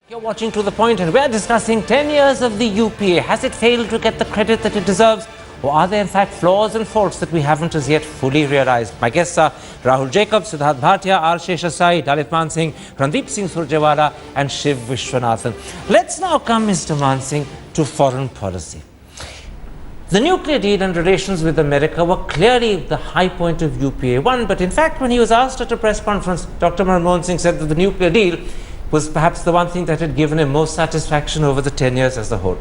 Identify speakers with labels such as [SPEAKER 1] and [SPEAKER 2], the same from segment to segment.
[SPEAKER 1] You're watching To The Point, and we're discussing 10 years of the UPA. Has it failed to get the credit that it deserves? Or are there in fact flaws and faults that we haven't as yet fully realized? My guests are Rahul Jacob, Siddharth Bhatia, R. Sheshasai, Dalit Mansingh, Randeep Singh Surjewala and Shiv Vishwanathan. Let's now come, Mr. Mansingh, to foreign policy. The nuclear deal and relations with America were clearly the high point of UPA 1, but in fact when he was asked at a press conference, Dr. Manmohan Singh said that the nuclear deal was perhaps the one thing that had given him most satisfaction over the 10 years as a whole.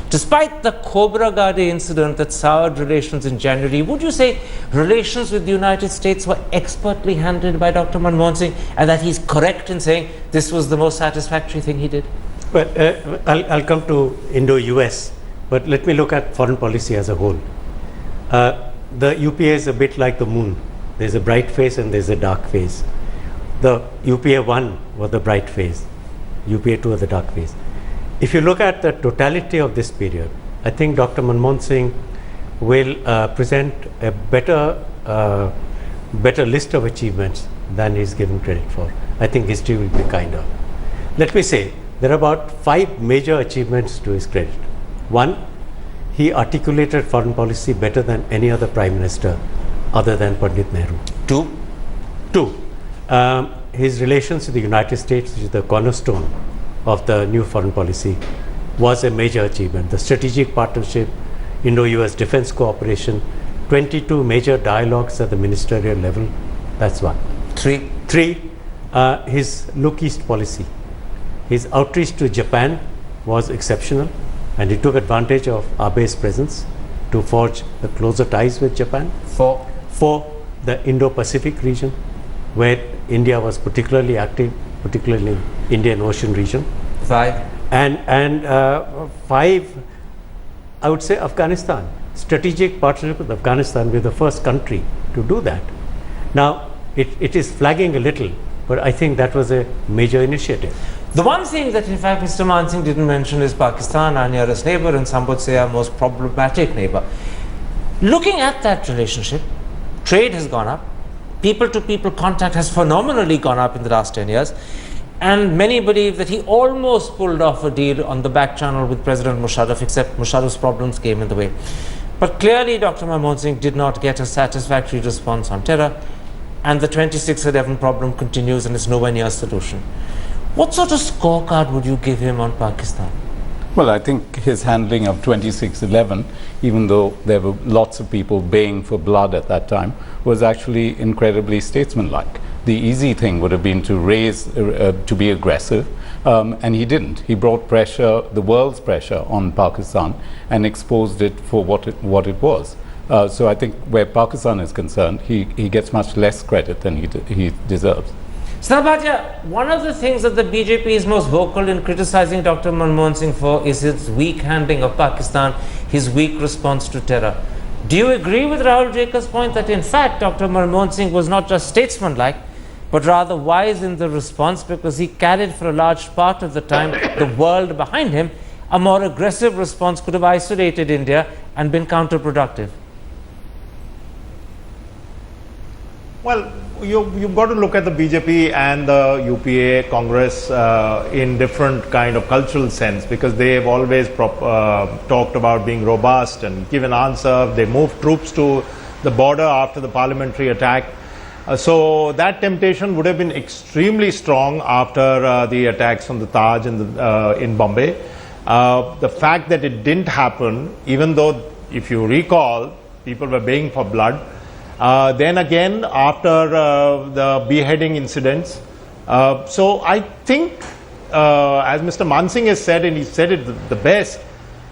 [SPEAKER 1] Despite the Cobra Garde incident that soured relations in January, would you say relations with the United States were expertly handled by Dr. Manmohan Singh and that he's correct in saying this was the most satisfactory thing he did?
[SPEAKER 2] Well, I'll come to Indo-US, but let me look at foreign policy as a whole. The UPA is a bit like the moon. There's a bright phase and there's a dark phase. The UPA 1 was the bright phase, UPA 2 was the dark phase. If you look at the totality of this period, I think Dr. Manmohan Singh will present a better list of achievements than he's given credit for. I think history will be kinder. Let me say, there are about 5 major achievements to his credit. 1, he articulated foreign policy better than any other prime minister other than Pandit Nehru. 2, his relations with the United States, which is the cornerstone of the new foreign policy, was a major achievement. The strategic partnership, Indo-US defense cooperation, 22 major dialogues at the ministerial level, that's 1. 3, his Look East policy. His outreach to Japan was exceptional, and he took advantage of Abe's presence to forge the closer ties with Japan. 4, the Indo-Pacific region, where India was particularly active, particularly in Indian Ocean region.
[SPEAKER 1] 5,
[SPEAKER 2] and 5, I would say Afghanistan. Strategic partnership with Afghanistan. We're the first country to do that. Now, it is flagging a little, but I think that was a major initiative.
[SPEAKER 1] The one thing that in fact Mr. Mansingh didn't mention is Pakistan, our nearest neighbor, and some would say our most problematic neighbor. Looking at that relationship, trade has gone up, people-to-people contact has phenomenally gone up in the last 10 years, and many believe that he almost pulled off a deal on the back channel with President Musharraf, except Musharraf's problems came in the way. But clearly Dr. Manmohan Singh did not get a satisfactory response on terror, and the 2611 problem continues and is nowhere near a solution. What sort of scorecard would you give him on Pakistan?
[SPEAKER 3] Well, I think his handling of 2611, even though there were lots of people baying for blood at that time, was actually incredibly statesmanlike. The easy thing would have been to be aggressive, and he didn't. He brought pressure, the world's pressure, on Pakistan and exposed it for what it was. So I think where Pakistan is concerned, he gets much less credit than he deserves.
[SPEAKER 1] Bhatia, one of the things that the BJP is most vocal in criticizing Dr. Manmohan Singh for is his weak handling of Pakistan, his weak response to terror. Do you agree with Rahul Jacob's point that in fact Dr. Manmohan Singh was not just statesmanlike, but rather wise in the response, because he carried for a large part of the time the world behind him? A more aggressive response could have isolated India and been counterproductive.
[SPEAKER 4] Well, you've got to look at the BJP and the UPA Congress in different kind of cultural sense, because they have always talked about being robust and give an answer. They moved troops to the border after the parliamentary attack. So that temptation would have been extremely strong after the attacks on the Taj in Bombay. The fact that it didn't happen, even though, if you recall, people were baying for blood. Then again, after the beheading incidents. So I think, as Mr. Mansingh has said, and he said it the best,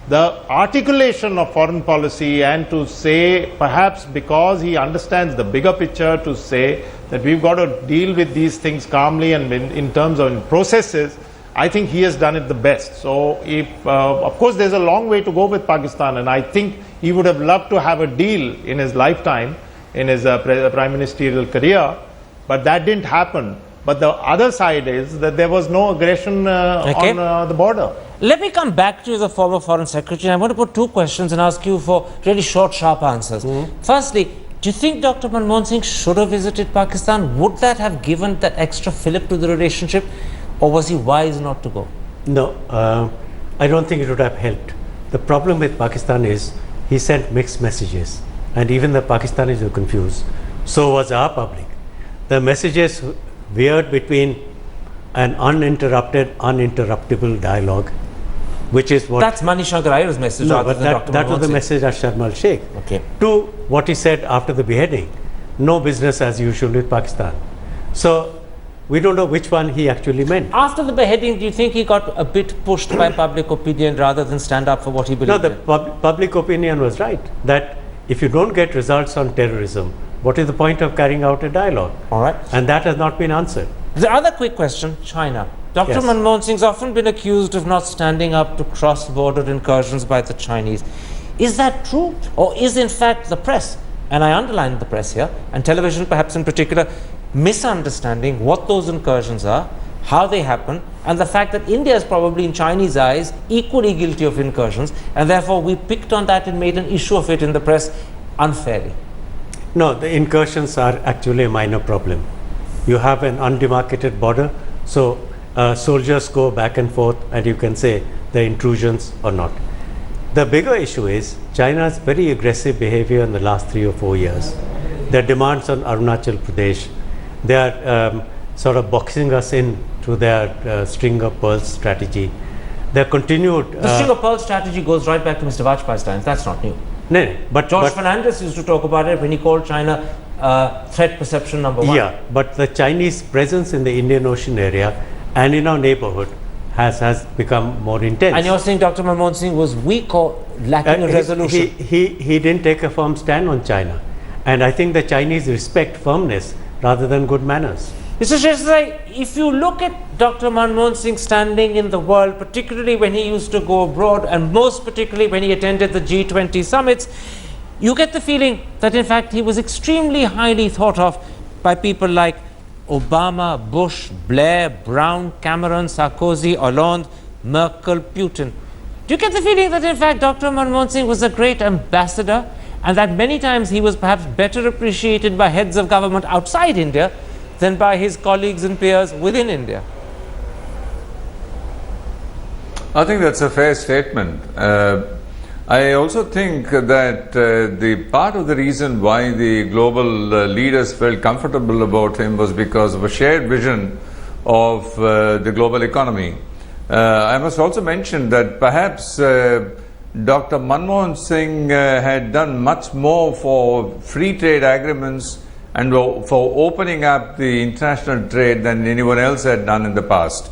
[SPEAKER 4] the articulation of foreign policy, and to say, perhaps because he understands the bigger picture, to say that we've got to deal with these things calmly and in terms of processes, I think he has done it the best. So if, of course, there's a long way to go with Pakistan, and I think he would have loved to have a deal in his lifetime, in his prime ministerial career, but that didn't happen. But the other side is that there was no aggression on the border.
[SPEAKER 1] Let me come back to you as a former foreign secretary. I'm going to put 2 questions and ask you for really short, sharp answers. Firstly, do you think Dr. Manmohan Singh should have visited Pakistan? Would that have given that extra fillip to the relationship, or was he wise not to go?
[SPEAKER 2] No, I don't think it would have helped. The problem with Pakistan is he sent mixed messages, and even the Pakistanis were confused. So was our public. The messages veered between an uninterrupted, uninterruptible dialogue, which is what...
[SPEAKER 1] That's Mani Shankar Iyer's message,
[SPEAKER 2] No,
[SPEAKER 1] rather
[SPEAKER 2] but
[SPEAKER 1] than Dr.
[SPEAKER 2] that was the
[SPEAKER 1] Manmohan
[SPEAKER 2] message of Sharm el-Sheikh.
[SPEAKER 1] Okay.
[SPEAKER 2] To what he said after the beheading, no business as usual with Pakistan. So we don't know which one he actually meant.
[SPEAKER 1] After the beheading, do you think he got a bit pushed by public opinion rather than stand up for what he believed
[SPEAKER 2] No, the
[SPEAKER 1] in?
[SPEAKER 2] public opinion was right, that if you don't get results on terrorism, what is the point of carrying out a dialogue?
[SPEAKER 1] All right.
[SPEAKER 2] And that has not been answered.
[SPEAKER 1] The other quick question, China. Dr.
[SPEAKER 2] Yes.
[SPEAKER 1] Manmohan Singh's often been accused of not standing up to cross-border incursions by the Chinese. Is that true? Or is in fact the press, and I underline the press here, and television perhaps in particular, misunderstanding what those incursions are, how they happen, and the fact that India is probably in Chinese eyes equally guilty of incursions, and therefore we picked on that and made an issue of it in the press unfairly?
[SPEAKER 2] No, the incursions are actually a minor problem. You have an undemarcated border, so soldiers go back and forth, and you can say the intrusions or not. The bigger issue is China's very aggressive behavior in the last 3 or 4 years. Their demands on Arunachal Pradesh, they are sort of boxing us in to their string of pearls strategy. Their continued...
[SPEAKER 1] The string of pearls strategy goes right back to Mr. Vajpayee's times. That's not new.
[SPEAKER 2] No, but
[SPEAKER 1] George Fernandez used to talk about it when he called China threat perception number 1.
[SPEAKER 2] Yeah, but the Chinese presence in the Indian Ocean area and in our neighborhood has become more intense.
[SPEAKER 1] And you're saying Dr. Manmohan Singh was weak or lacking a resolution?
[SPEAKER 2] He didn't take a firm stand on China. And I think the Chinese respect firmness rather than good manners.
[SPEAKER 1] Mr. Shesai, if you look at Dr. Manmohan Singh standing in the world, particularly when he used to go abroad, and most particularly when he attended the G20 summits, you get the feeling that in fact he was extremely highly thought of by people like Obama, Bush, Blair, Brown, Cameron, Sarkozy, Hollande, Merkel, Putin. Do you get the feeling that in fact Dr. Manmohan Singh was a great ambassador, and that many times he was perhaps better appreciated by heads of government outside India than by his colleagues and peers within India?
[SPEAKER 5] I think that's a fair statement. I also think that the part of the reason why the global leaders felt comfortable about him was because of a shared vision of the global economy. I must also mention that perhaps Dr. Manmohan Singh had done much more for free trade agreements and for opening up the international trade than anyone else had done in the past.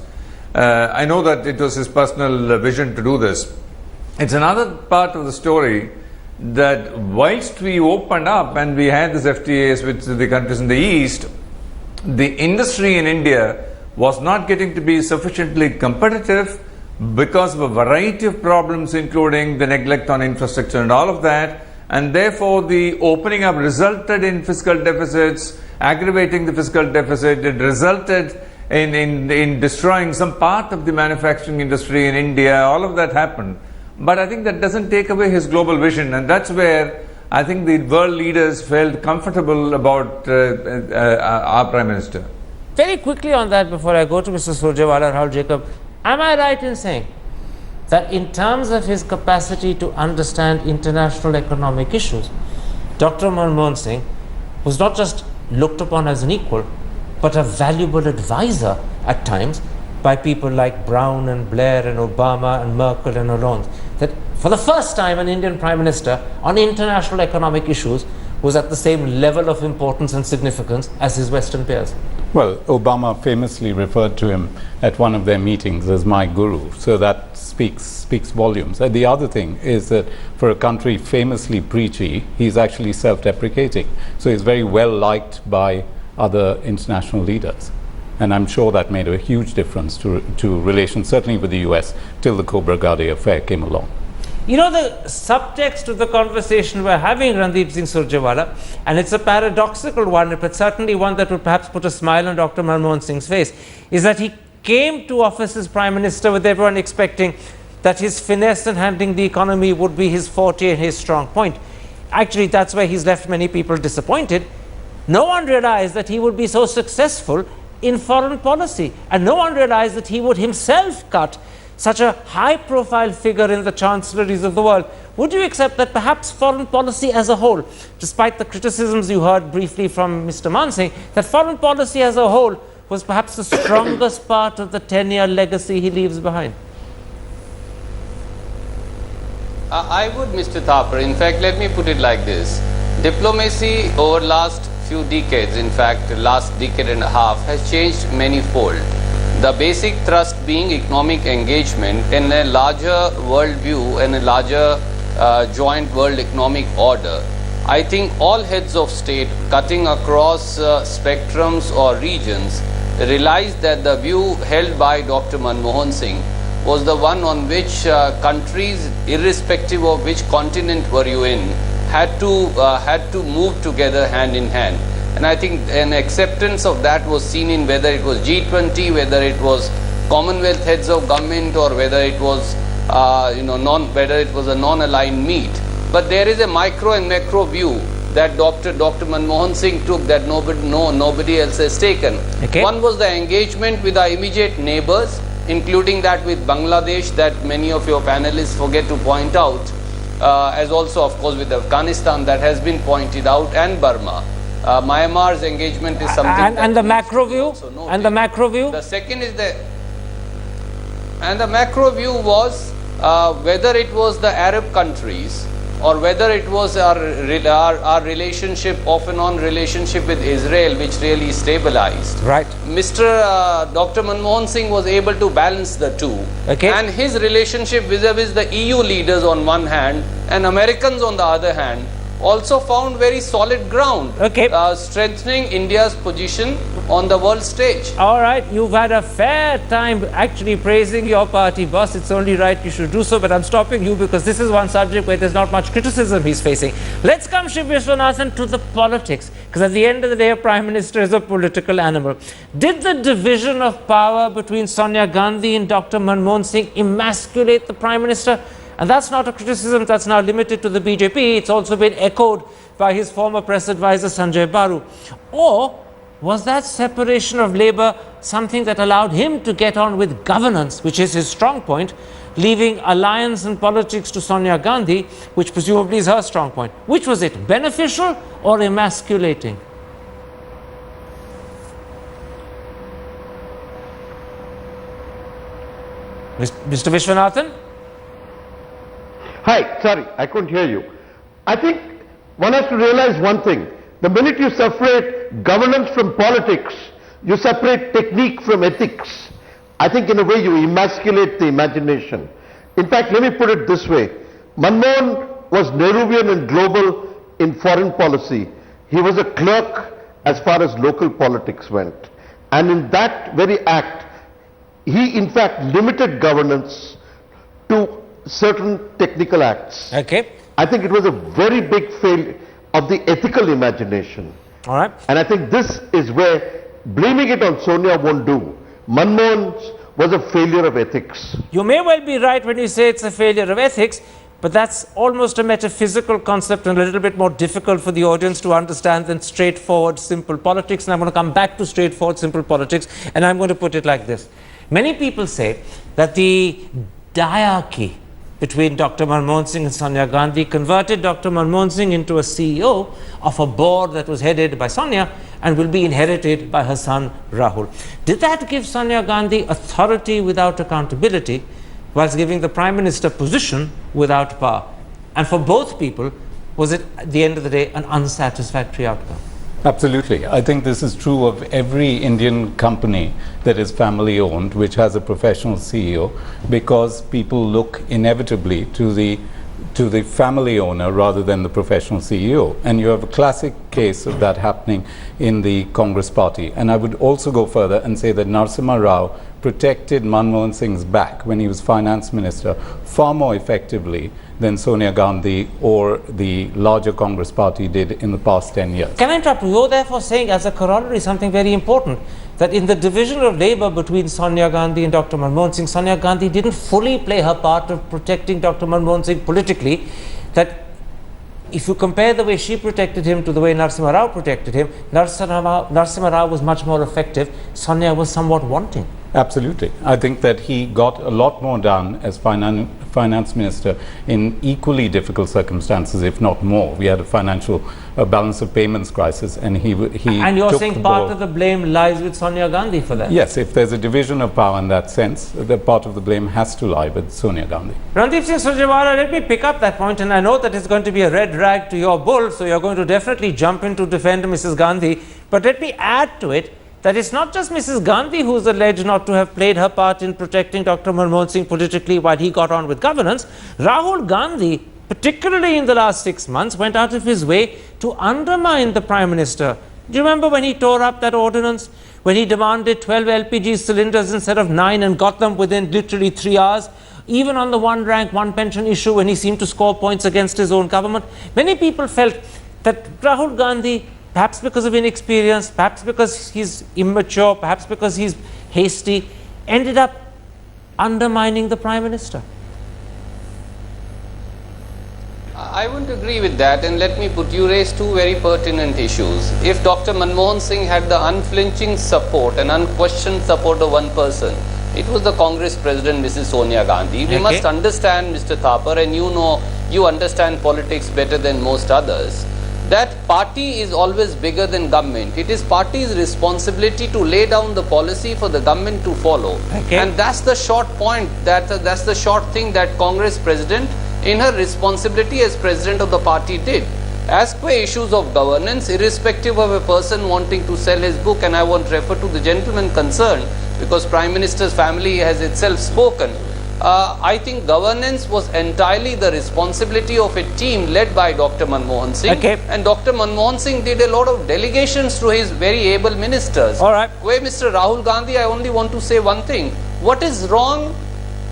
[SPEAKER 5] I know that it was his personal vision to do this. It's another part of the story that whilst we opened up and we had these FTAs with the countries in the East, the industry in India was not getting to be sufficiently competitive because of a variety of problems, including the neglect on infrastructure and all of that. And therefore, the opening up resulted in fiscal deficits, aggravating the fiscal deficit. It resulted in destroying some part of the manufacturing industry in India. All of that happened. But I think that doesn't take away his global vision, and that's where I think the world leaders felt comfortable about our Prime Minister.
[SPEAKER 1] Very quickly on that, before I go to Mr. Surjewala, Rahul Jacob, am I right in saying that in terms of his capacity to understand international economic issues, Dr. Manmohan Singh was not just looked upon as an equal, but a valuable advisor at times by people like Brown and Blair and Obama and Merkel and Hollande, that for the first time an Indian Prime Minister on international economic issues was at the same level of importance and significance as his Western peers?
[SPEAKER 3] Well, Obama famously referred to him at one of their meetings as my guru, so that speaks volumes. And the other thing is that for a country famously preachy, he's actually self-deprecating. So he's very well liked by other international leaders. And I'm sure that made a huge difference to relations, certainly with the US, till the Cobra Gade affair came along.
[SPEAKER 1] You know, the subtext of the conversation we're having, Randeep Singh Surjewala, and it's a paradoxical one, but certainly one that would perhaps put a smile on Dr. Manmohan Singh's face, is that he came to office as Prime Minister with everyone expecting that his finesse in handling the economy would be his forte and his strong point. Actually, that's where he's left many people disappointed. No one realized that he would be so successful in foreign policy, and no one realized that he would himself cut such a high-profile figure in the chancelleries of the world, would you accept that perhaps foreign policy as a whole, despite the criticisms you heard briefly from Mr. Mansingh, that foreign policy as a whole was perhaps the strongest part of the 10-year legacy he leaves behind?
[SPEAKER 6] I would, Mr. Thapar. In fact, let me put it like this. Diplomacy over last few decades, in fact, last decade and a half, has changed many-fold. The basic thrust being economic engagement in a larger world view and a larger joint world economic order. I think all heads of state cutting across spectrums or regions realized that the view held by Dr. Manmohan Singh was the one on which countries, irrespective of which continent were you in, had to move together hand in hand. And I think an acceptance of that was seen in whether it was G20, whether it was Commonwealth heads of government, or whether it was whether it was a non-aligned meet. But there is a micro and macro view that Dr. Manmohan Singh took that nobody else has taken.
[SPEAKER 1] Okay.
[SPEAKER 6] One was the engagement with our immediate neighbors, including that with Bangladesh that many of your panelists forget to point out, as also of course with Afghanistan that has been pointed out, and Burma. Myanmar's engagement is something
[SPEAKER 1] and the macro view, and the macro view.
[SPEAKER 6] The second is the macro view was whether it was the Arab countries or whether it was our relationship, off and on relationship with Israel, which really stabilized.
[SPEAKER 1] Right.
[SPEAKER 6] Dr. Manmohan Singh was able to balance the two.
[SPEAKER 1] Okay.
[SPEAKER 6] And his relationship vis-a-vis the EU leaders on one hand and Americans on the other hand also found very solid ground,
[SPEAKER 1] okay,
[SPEAKER 6] strengthening India's position on the world stage.
[SPEAKER 1] All right, you've had a fair time actually praising your party boss. It's only right you should do so, but I'm stopping you because this is one subject where there's not much criticism he's facing. Let's come, Shri Vishwanathan, to the politics, because at the end of the day, a Prime Minister is a political animal. Did the division of power between Sonia Gandhi and Dr. Manmohan Singh emasculate the Prime Minister? And that's not a criticism that's now limited to the BJP. It's also been echoed by his former press advisor, Sanjay Baru. Or was that separation of labour something that allowed him to get on with governance, which is his strong point, leaving alliance and politics to Sonia Gandhi, which presumably is her strong point? Which was it, beneficial or emasculating? Mr. Vishwanathan?
[SPEAKER 7] Hi, sorry, I couldn't hear you. I think one has to realize one thing. The minute you separate governance from politics, you separate technique from ethics. I think in a way you emasculate the imagination. In fact, let me put it this way. Manmohan was Nehruvian and global in foreign policy. He was a clerk as far as local politics went. And in that very act, he in fact limited governance to certain technical acts.
[SPEAKER 1] Okay.
[SPEAKER 7] I think it was a very big failure of the ethical imagination.
[SPEAKER 1] All right.
[SPEAKER 7] And I think this is where blaming it on Sonia won't do. Manmohan's was a failure of ethics.
[SPEAKER 1] You may well be right when you say it's a failure of ethics, but that's almost a metaphysical concept and a little bit more difficult for the audience to understand than straightforward, simple politics. And I'm going to come back to straightforward, simple politics, and I'm going to put it like this. Many people say that the diarchy between Dr. Manmohan Singh and Sonia Gandhi converted Dr. Manmohan Singh into a CEO of a board that was headed by Sonia and will be inherited by her son Rahul. Did that give Sonia Gandhi authority without accountability, whilst giving the Prime Minister position without power? And for both people, was it at the end of the day an unsatisfactory outcome?
[SPEAKER 3] Absolutely. I think this is true of every Indian company that is family owned, which has a professional CEO, because people look inevitably to the family owner rather than the professional CEO. And you have a classic case of that happening in the Congress party. And I would also go further and say that Narasimha Rao protected Manmohan Singh's back when he was finance minister far more effectively than Sonia Gandhi or the larger Congress party did in the past 10 years.
[SPEAKER 1] Can I interrupt? You're therefore saying as a corollary something very important, that in the division of labour between Sonia Gandhi and Dr. Manmohan Singh, Sonia Gandhi didn't fully play her part of protecting Dr. Manmohan Singh politically, that if you compare the way she protected him to the way Narasimha Rao protected him, Narasimha Rao was much more effective, Sonia was somewhat wanting.
[SPEAKER 3] Absolutely. I think that he got a lot more done as finance minister in equally difficult circumstances, if not more. We had a financial balance of payments crisis, and he
[SPEAKER 1] And you're
[SPEAKER 3] took
[SPEAKER 1] saying
[SPEAKER 3] the
[SPEAKER 1] part
[SPEAKER 3] ball.
[SPEAKER 1] of the blame lies with Sonia Gandhi for that?
[SPEAKER 3] Yes, if there's a division of power in that sense, the part of the blame has to lie with Sonia Gandhi.
[SPEAKER 1] Randeep Singh Surjewala, let me pick up that point, and I know that it's going to be a red rag to your bull, so you're going to definitely jump in to defend Mrs. Gandhi. But let me add to it that it's not just Mrs. Gandhi who's alleged not to have played her part in protecting Dr. Manmohan Singh politically while he got on with governance. Rahul Gandhi, particularly in the last 6 months, went out of his way to undermine the Prime Minister. Do you remember when he tore up that ordinance, when he demanded 12 LPG cylinders instead of 9 and got them within literally 3 hours? Even on the one rank, one pension issue, when he seemed to score points against his own government, many people felt that Rahul Gandhi, perhaps because of inexperience, perhaps because he's immature, perhaps because he's hasty, ended up undermining the Prime Minister.
[SPEAKER 6] I wouldn't agree with that, and let me put, you raised two very pertinent issues. If Dr. Manmohan Singh had the unflinching support and unquestioned support of one person, it was the Congress President, Mrs. Sonia Gandhi. We must understand, Mr. Thapar, and you understand politics better than most others, that party is always bigger than government. It is party's responsibility to lay down the policy for the government to follow. And that's the short point, that's the short thing that Congress President in her responsibility as President of the party did. As per issues of governance, irrespective of a person wanting to sell his book, and I won't refer to the gentleman concerned because Prime Minister's family has itself spoken, I think governance was entirely the responsibility of a team led by Dr. Manmohan Singh. And Dr. Manmohan Singh did a lot of delegations to his very able ministers. Where Mr. Rahul Gandhi, I only want to say one thing. What is wrong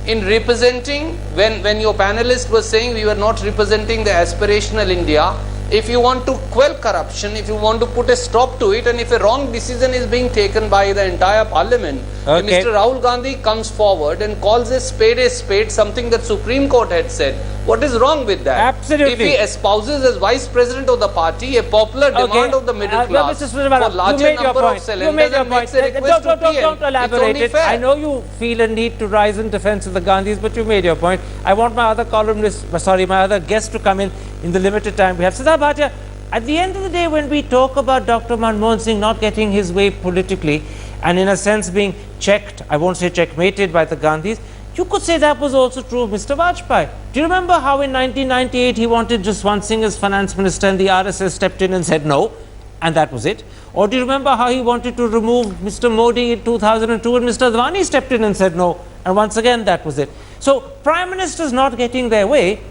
[SPEAKER 6] in representing, when your panelist was saying we were not representing the aspirational India? If you want to quell corruption, if you want to put a stop to it, and if a wrong decision is being taken by the entire parliament, Mr. Rahul Gandhi comes forward and calls a spade, something that Supreme Court had said. What is wrong with that?
[SPEAKER 1] Absolutely.
[SPEAKER 6] If he espouses as Vice President of the party a popular demand of the middle class for larger number of cylinders and makes a request to PM,
[SPEAKER 1] don't elaborate
[SPEAKER 6] it's only fair.
[SPEAKER 1] I know you feel a need to rise in defense of the Gandhis, but you made your point. I want my other my other guest to come in the limited time we have. Siddharth Bhatia, at the end of the day, when we talk about Dr. Manmohan Singh not getting his way politically and in a sense being checked, I won't say checkmated by the Gandhis, you could say that was also true of Mr. Vajpayee. Do you remember how in 1998 he wanted Jaswant Singh as finance minister and the RSS stepped in and said no, and that was it? Or do you remember how he wanted to remove Mr. Modi in 2002 and Mr. Advani stepped in and said no, and once again that was it? So prime ministers not getting their way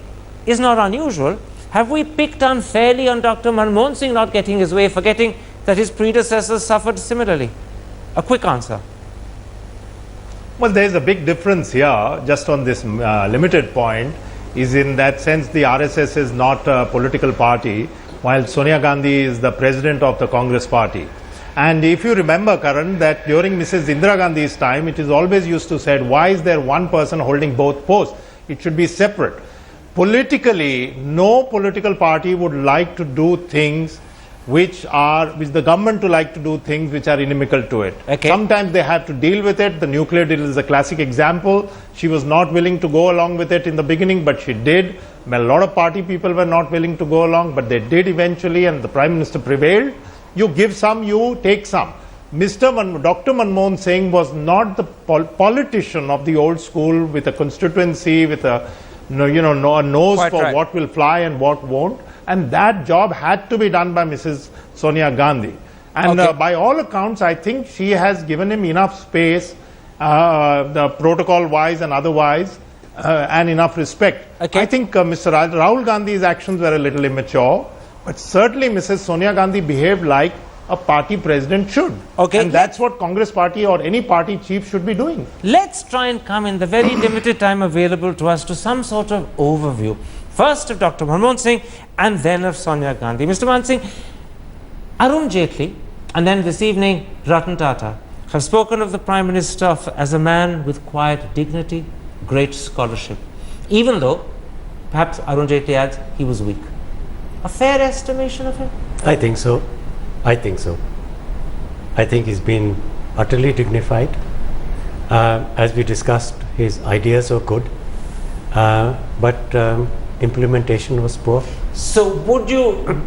[SPEAKER 1] is not unusual. Have we picked unfairly on Dr. Manmohan Singh not getting his way, forgetting that his predecessors suffered similarly? A quick answer.
[SPEAKER 4] Well, there is a big difference here, just on this limited point, is in that sense the RSS is not a political party, while Sonia Gandhi is the president of the Congress party. And if you remember, Karan, that during Mrs. Indira Gandhi's time, it is always used to say, why is there one person holding both posts? It should be separate. Politically, no political party would like to do things which the government to like to do things which are inimical to it. Sometimes they have to deal with it. The nuclear deal is a classic example. She was not willing to go along with it in the beginning, but she did. A lot of party people were not willing to go along, but they did eventually, and the Prime Minister prevailed. You give some, you take some. Dr. Manmohan Singh was not the politician of the old school with a constituency, with a nose for what will fly and what won't. And that job had to be done by Mrs. Sonia Gandhi. And by all accounts, I think she has given him enough space, the protocol-wise and otherwise, and enough respect. I think Mr. Rahul Gandhi's actions were a little immature, but certainly Mrs. Sonia Gandhi behaved like a party president should. And that's what Congress party or any party chief should be doing.
[SPEAKER 1] Let's try and come in the very limited time available to us to some sort of overview. First of Dr. Manmohan Singh and then of Sonia Gandhi. Mr. Manmohan Singh, Arun Jaitley and then this evening Ratan Tata have spoken of the Prime Minister as a man with quiet dignity, great scholarship. Even though, perhaps Arun Jaitley adds, he was weak. A fair estimation of him?
[SPEAKER 2] I think so. I think so. I think he's been utterly dignified. As we discussed, his ideas are good, but implementation was poor.
[SPEAKER 1] So would you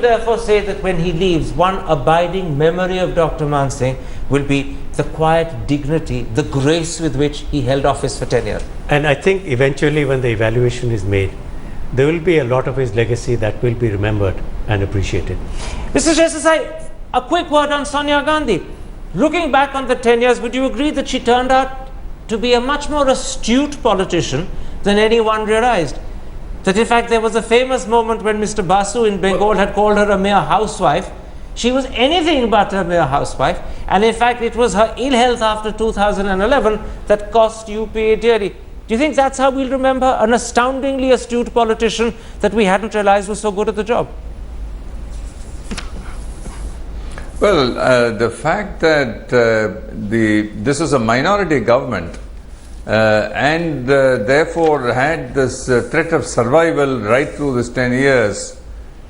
[SPEAKER 1] therefore say that when he leaves, one abiding memory of Dr. Man Singh will be the quiet dignity, the grace with which he held office for 10 years?
[SPEAKER 2] And I think eventually when the evaluation is made, there will be a lot of his legacy that will be remembered and appreciated.
[SPEAKER 1] Mr. Desai, a quick word on Sonia Gandhi. Looking back on the 10 years, would you agree that she turned out to be a much more astute politician than anyone realized? That in fact there was a famous moment when Mr. Basu in Bengal had called her a mere housewife. She was anything but a mere housewife, and in fact it was her ill health after 2011 that cost UPA dearly. Do you think that's how we'll remember an astoundingly astute politician that we hadn't realized was so good at the job?
[SPEAKER 5] Well, the fact that this is a minority government and therefore had this threat of survival right through this 10 years,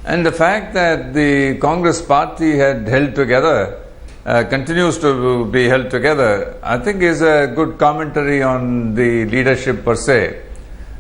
[SPEAKER 5] and the fact that the Congress party had held together, continues to be held together, I think is a good commentary on the leadership per se.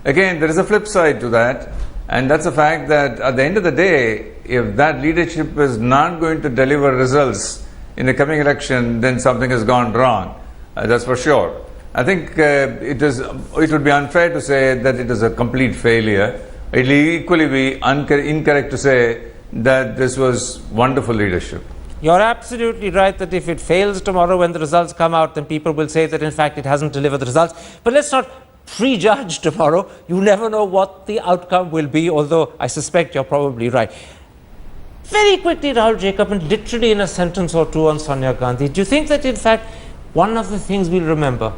[SPEAKER 5] Again, there is a flip side to that, and that's the fact that at the end of the day, if that leadership is not going to deliver results in the coming election, then something has gone wrong. That's for sure. I think it would be unfair to say that it is a complete failure. It will equally be incorrect to say that this was wonderful leadership.
[SPEAKER 1] You're absolutely right that if it fails tomorrow when the results come out, then people will say that in fact it hasn't delivered the results. But let's not prejudge tomorrow. You never know what the outcome will be, although I suspect you're probably right. Very quickly, Rahul Jacob, and literally in a sentence or two on Sonia Gandhi, do you think that in fact one of the things we'll remember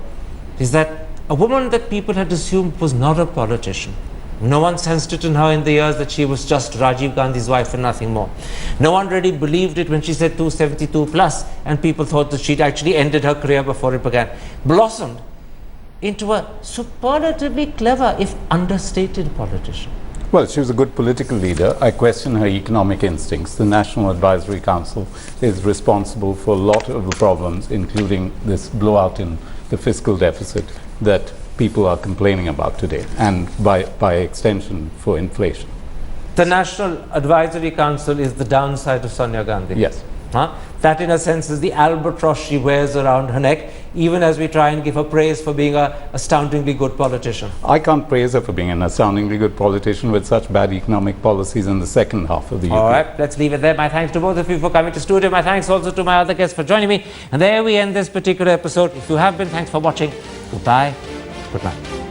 [SPEAKER 1] is that a woman that people had assumed was not a politician? No one sensed it in her in the years that she was just Rajiv Gandhi's wife and nothing more. No one really believed it when she said 272 plus, and people thought that she'd actually ended her career before it began. Blossomed into a superlatively clever, if understated, politician.
[SPEAKER 3] Well, she was a good political leader. I question her economic instincts. The National Advisory Council is responsible for a lot of the problems, including this blowout in the fiscal deficit that people are complaining about today, and by extension for inflation.
[SPEAKER 1] The National Advisory Council is the downside of Sonia Gandhi.
[SPEAKER 3] Yes.
[SPEAKER 1] That in a sense is the albatross she wears around her neck, even as we try and give her praise for being an astoundingly good politician.
[SPEAKER 3] I can't praise her for being an astoundingly good politician with such bad economic policies in the second half of the UPA.
[SPEAKER 1] All right, let's leave it there. My thanks to both of you for coming to studio. My thanks also to my other guests for joining me. And there we end this particular episode. If you have been, thanks for watching. Goodbye. Good night.